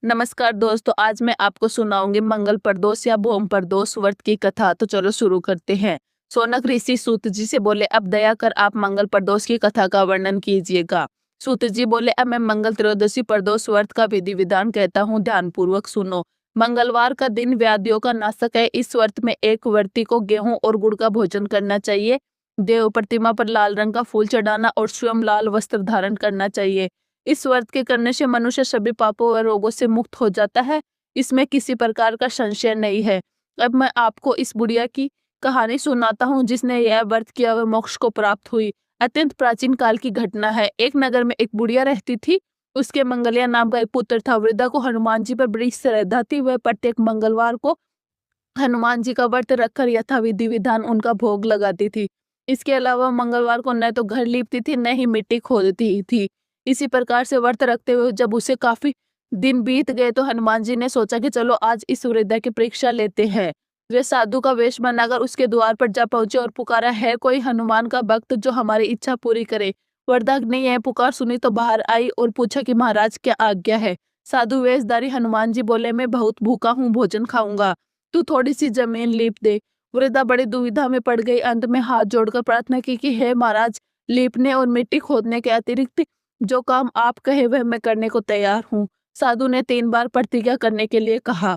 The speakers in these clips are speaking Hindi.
नमस्कार दोस्तों, आज मैं आपको सुनाऊंगी मंगल प्रदोष या भौम प्रदोष व्रत की कथा। तो चलो शुरू करते हैं। सोनक ऋषि सूत जी से बोले, अब दया कर आप मंगल प्रदोष की कथा का वर्णन कीजिएगा। सूत जी बोले, अब मैं मंगल त्रयोदशी प्रदोष व्रत का विधि विधान कहता हूँ, ध्यान पूर्वक सुनो। मंगलवार का दिन व्याधियों का नाशक है। इस व्रत में एक व्रती को गेहूं और गुड़ का भोजन करना चाहिए, देव प्रतिमा पर लाल रंग का फूल चढ़ाना और स्वयं लाल वस्त्र धारण करना चाहिए। इस व्रत के करने से मनुष्य सभी पापों व रोगों से मुक्त हो जाता है। इसमें किसी प्रकार का संशय नहीं है। अब मैं आपको इस बुढ़िया की कहानी सुनाता हूँ जिसने यह व्रत किया व मोक्ष को प्राप्त हुई। अत्यंत प्राचीन काल की घटना है। एक नगर में एक बुढ़िया रहती थी। उसके मंगलिया नाम का एक पुत्र था। वृद्धा को हनुमान जी पर बड़ी श्रद्धा थी। वह प्रत्येक मंगलवार को हनुमान जी का व्रत रखकर यथाविधि विधान उनका भोग लगाती थी। इसके अलावा मंगलवार को न तो घर लीपती थी, न ही मिट्टी खोदती थी। इसी प्रकार से व्रत रखते हुए जब उसे काफी दिन बीत गए तो हनुमान जी ने सोचा कि चलो आज इस वृद्धा की परीक्षा लेते हैं। वे साधु का वेश बनाकर उसके द्वार पर जा पहुंचे और पुकारा, है कोई हनुमान का भक्त जो हमारी इच्छा पूरी करे। वृद्धा ने यह पुकार सुनी तो बाहर आई और पूछा कि महाराज क्या आज्ञा है। साधु वेशधारी हनुमान जी बोले, मैं बहुत भूखा हूँ, भोजन खाऊंगा, तू थोड़ी सी जमीन लीप दे। वृद्धा बड़ी दुविधा में पड़ गई। अंत में हाथ जोड़कर प्रार्थना की कि हे महाराज, लीपने और मिट्टी खोदने के अतिरिक्त जो काम आप कहे वह मैं करने को तैयार हूँ। साधु ने 3 बार प्रतिज्ञा करने के लिए कहा।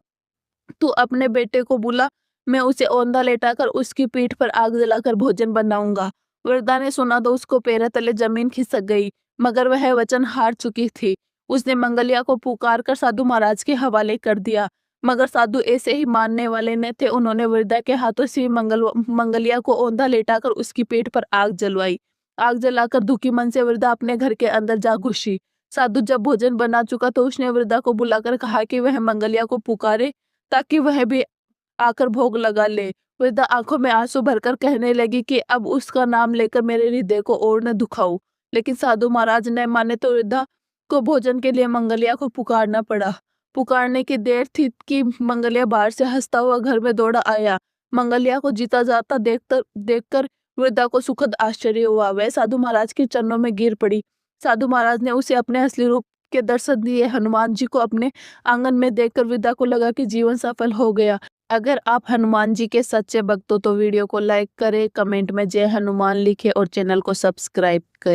तू अपने बेटे को बुला, मैं उसे औंधा लेटाकर उसकी पीठ पर आग जलाकर भोजन बनाऊंगा। वृद्धा ने सुना तो उसको पैरों तले जमीन खिसक गई, मगर वह वचन हार चुकी थी। उसने मंगलिया को पुकार कर साधु महाराज के हवाले कर दिया, मगर साधु ऐसे ही मानने वाले न थे। उन्होंने वृद्धा के हाथों से मंगलिया को औंधा लेटाकर उसकी पीठ पर आग जलवाई। आग जलाकर दुखी मन से वृद्धा अपने घर के अंदर जा घुसी। साधु जब भोजन बना चुका तो उसने वृद्धा को बुलाकर कहा कि वह मंगलिया को पुकारे ताकि वह भी आकर भोग लगा ले। वृद्धा आंखों में आंसू भरकर कहने लगी कि अब उसका नाम लेकर मेरे हृदय को और न दुखाओ। लेकिन साधु महाराज न माने तो वृद्धा को भोजन के लिए मंगलिया को पुकारना पड़ा। पुकारने की देर थी कि मंगलिया बाहर से हंसता हुआ घर में दौड़ा आया। मंगलिया को जीता जाता देखकर वृद्धा को सुखद आश्चर्य हुआ। वह साधु महाराज के चरणों में गिर पड़ी। साधु महाराज ने उसे अपने असली रूप के दर्शन दिए। हनुमान जी को अपने आंगन में देखकर वृद्धा को लगा कि जीवन सफल हो गया। अगर आप हनुमान जी के सच्चे भक्त हो तो वीडियो को लाइक करें, कमेंट में जय हनुमान लिखें और चैनल को सब्सक्राइब करें।